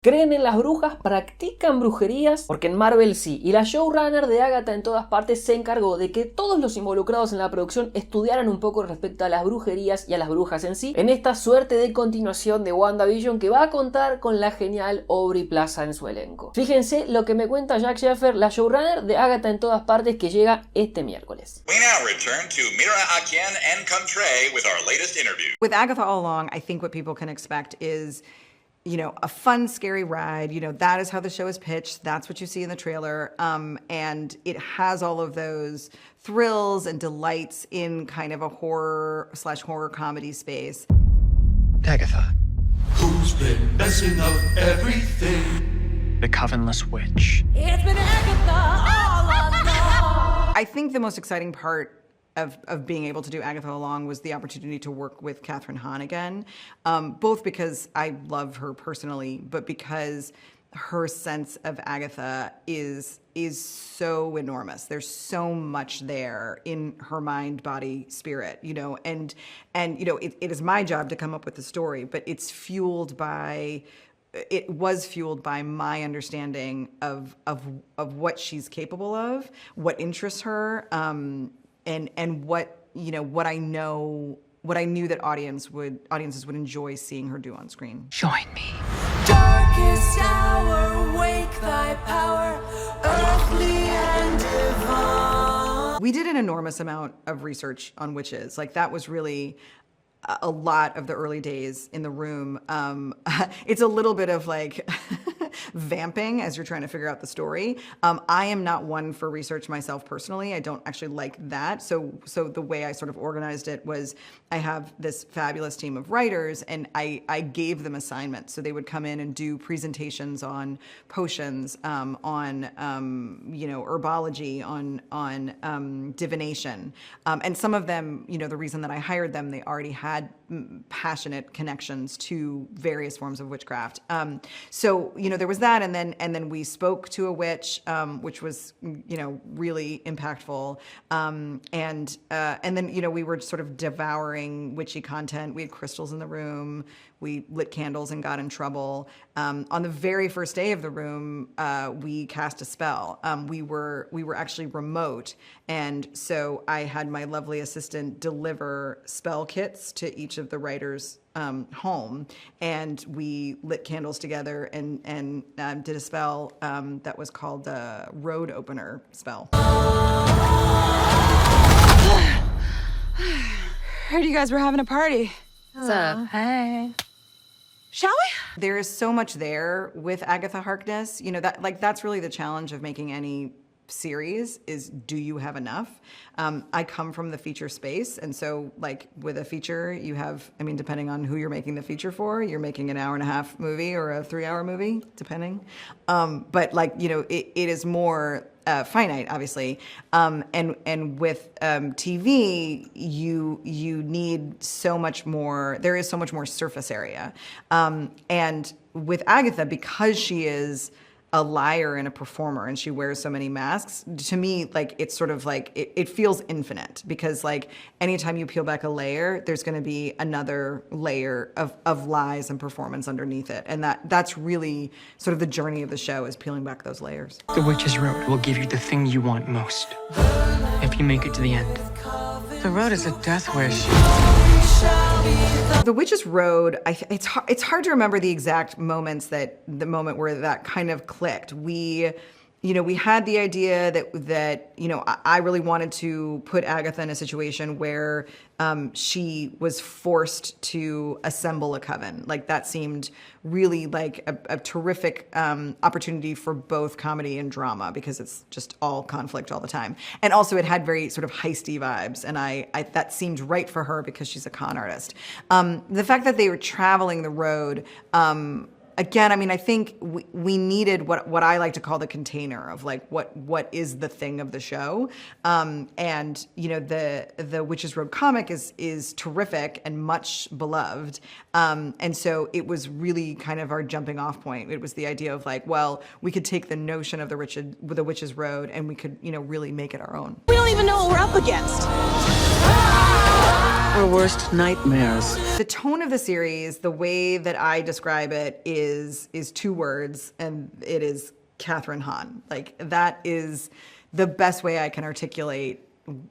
¿Creen en las brujas? ¿Practican brujerías? Porque en Marvel sí, y la showrunner de Agatha en todas partes se encargó de que todos los involucrados en la producción estudiaran un poco respecto a las brujerías y a las brujas en sí, en esta suerte de continuación de WandaVision que va a contar con la genial Aubrey Plaza en su elenco. Fíjense lo que me cuenta Jac Schaeffer, la showrunner de Agatha en todas partes, que llega este miércoles. We now return to Mira Akien and Contre with our latest interview. With Agatha all along, I think what people can expect is, you know, a fun, scary ride. You know, that is how the show is pitched. That's what you see in the trailer. And it has all of those thrills and delights in kind of a horror/horror comedy space. Agatha. Who's been messing up everything? The Covenless Witch. It's been Agatha all along. I think the most exciting part of being able to do Agatha along was the opportunity to work with Kathryn Hahn again, both because I love her personally, but because her sense of Agatha is so enormous. There's so much there in her mind, body, spirit, you know, and you know, it is my job to come up with the story, but it was fueled by my understanding of what she's capable of, what interests her, and what, you know, what I knew that audiences would enjoy seeing her do on screen. Join me. Darkest hour, wake thy power, earthly and divine. We did an enormous amount of research on witches. Like, that was really a lot of the early days in the room. It's a little bit of like vamping as you're trying to figure out the story. I am not one for research myself personally. I don't actually like that. So the way I sort of organized it was I have this fabulous team of writers, and I gave them assignments. So they would come in and do presentations on potions, on you know, herbology, on divination. And some of them, you know, the reason that I hired them, they already had passionate connections to various forms of witchcraft. So, you know, there was that, and then we spoke to a witch, which was, you know, really impactful. And then, you know, we were sort of devouring witchy content. We had crystals in the room. We lit candles and got in trouble. On the very first day of the room, we cast a spell. We were actually remote, and so I had my lovely assistant deliver spell kits to each of the writers' home, and we lit candles together and did a spell that was called the Road Opener spell. Heard you guys were having a party. What's up? Hey. Shall we? There is so much there with Agatha Harkness. You know, that's really the challenge of making any series is, do you have enough? I come from the feature space, and so like with a feature, you have, I mean, depending on who you're making the feature for, you're making an hour-and-a-half movie or a 3-hour movie, depending. But like, you know, it is more finite, obviously. And with TV, you need so much more. There is so much more surface area. And with Agatha, because she is a liar and a performer, and she wears so many masks, to me, like, it's sort of like, it feels infinite, because like anytime you peel back a layer, there's going to be another layer of lies and performance underneath it. And that's really sort of the journey of the show, is peeling back those layers. The Witch's Road will give you the thing you want most, if you make it to the end. The road is a death wish. The Witch's Road, it's hard to remember the exact moments, the moment where that kind of clicked. We had the idea that you know, I really wanted to put Agatha in a situation where she was forced to assemble a coven. Like, that seemed really like a terrific opportunity for both comedy and drama, because it's just all conflict all the time. And also it had very sort of heisty vibes, and I that seemed right for her because she's a con artist. The fact that they were traveling the road, again, I mean, I think we needed what I like to call the container of like what is the thing of the show, and you know, the Witch's Road comic is terrific and much beloved, and so it was really kind of our jumping off point. It was the idea of like, well, we could take the notion of the Witch's Road and we could, you know, really make it our own. We don't even know what we're up against. Or worst nightmares. The tone of the series, the way that I describe it is 2 words, and it is Catherine Hahn. Like, that is the best way I can articulate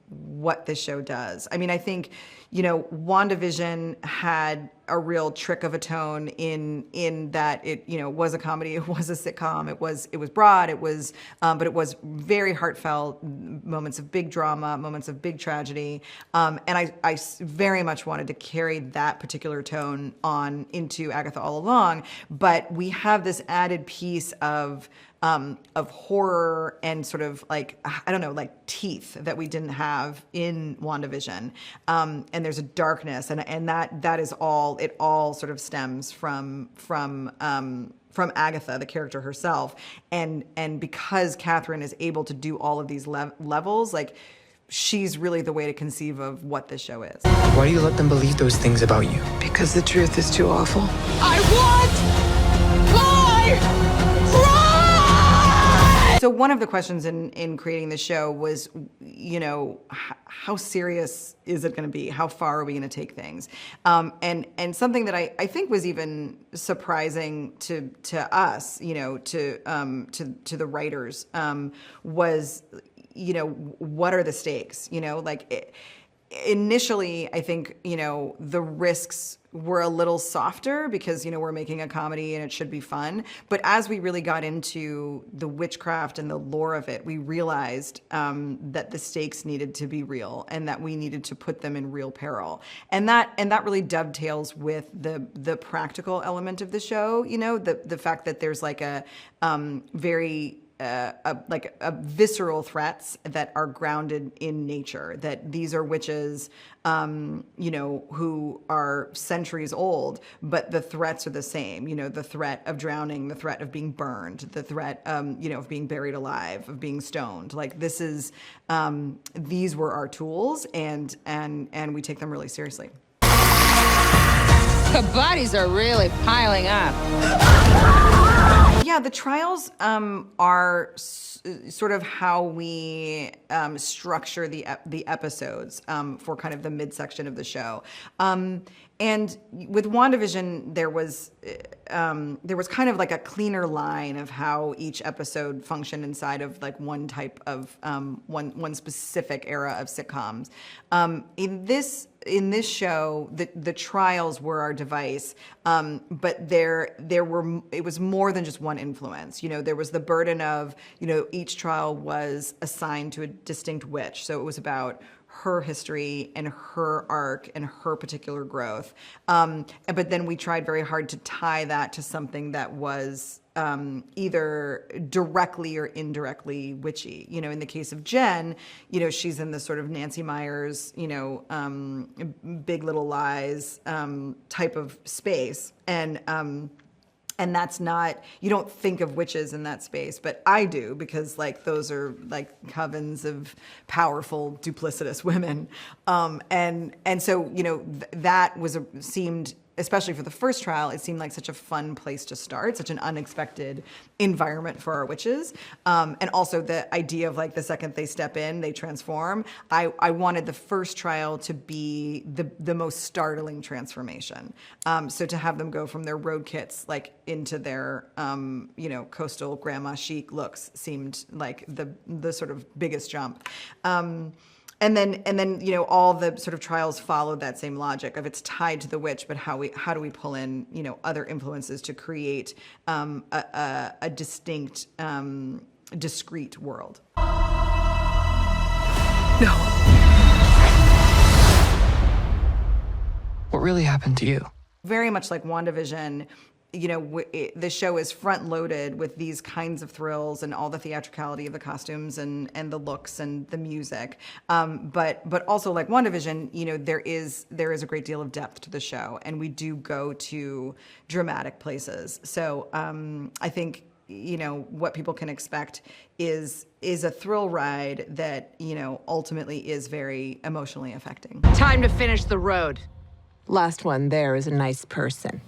what this show does. I mean, I think, you know, WandaVision had a real trick of a tone in that it, you know, was a comedy, it was a sitcom, it was broad, but it was very heartfelt, moments of big drama, moments of big tragedy, and I very much wanted to carry that particular tone on into Agatha All Along, but we have this added piece of horror and sort of like, I don't know, like teeth that we didn't have in WandaVision. And there's a darkness, and that is all, it all sort of stems from Agatha, the character herself. And because Catherine is able to do all of these levels, like, she's really the way to conceive of what this show is. Why do you let them believe those things about you? Because the truth is too awful. I want my bride! So one of the questions in creating the show was, you know, how serious is it going to be? How far are we going to take things? And something that I think was even surprising to us, you know, to the writers, was, you know, what are the stakes? You know, like, initially, I think, you know, the risks were a little softer because, you know, we're making a comedy and it should be fun. But as we really got into the witchcraft and the lore of it, we realized that the stakes needed to be real and that we needed to put them in real peril. And that really dovetails with the practical element of the show. You know, the fact that there's like a very visceral threats that are grounded in nature, that these are witches, you know, who are centuries old, but the threats are the same. You know, the threat of drowning, the threat of being burned, the threat, you know, of being buried alive, of being stoned. Like, this is, these were our tools, and we take them really seriously. The bodies are really piling up. Yeah, the trials are sort of how we structure the episodes for kind of the midsection of the show. And with WandaVision, there was kind of like a cleaner line of how each episode functioned inside of like one type of one specific era of sitcoms. In this show, the trials were our device, but it was more than just one influence. You know, there was the burden of, you know, each trial was assigned to a distinct witch, so it was about her history and her arc and her particular growth. But then we tried very hard to tie that to something that was either directly or indirectly witchy. You know, in the case of Jen, you know, she's in this sort of Nancy Meyers, you know, Big Little Lies type of space. And that's not, you don't think of witches in that space, but I do, because like those are like covens of powerful, duplicitous women. And so, you know, that seemed, especially for the first trial, it seemed like such a fun place to start, such an unexpected environment for our witches. And also the idea of like the second they step in, they transform. I wanted the first trial to be the most startling transformation. So to have them go from their road kits like into their, you know, coastal grandma chic looks seemed like the sort of biggest jump. And then, you know, all the sort of trials followed that same logic of it's tied to the witch, but how do we pull in, you know, other influences to create a distinct, discrete world. No. What really happened to you? Very much like WandaVision, you know, the show is front-loaded with these kinds of thrills and all the theatricality of the costumes and the looks and the music. But also like WandaVision, you know, there is a great deal of depth to the show, and we do go to dramatic places. So I think, you know, what people can expect is a thrill ride that, you know, ultimately is very emotionally affecting. Time to finish the road. Last one there is a nice person.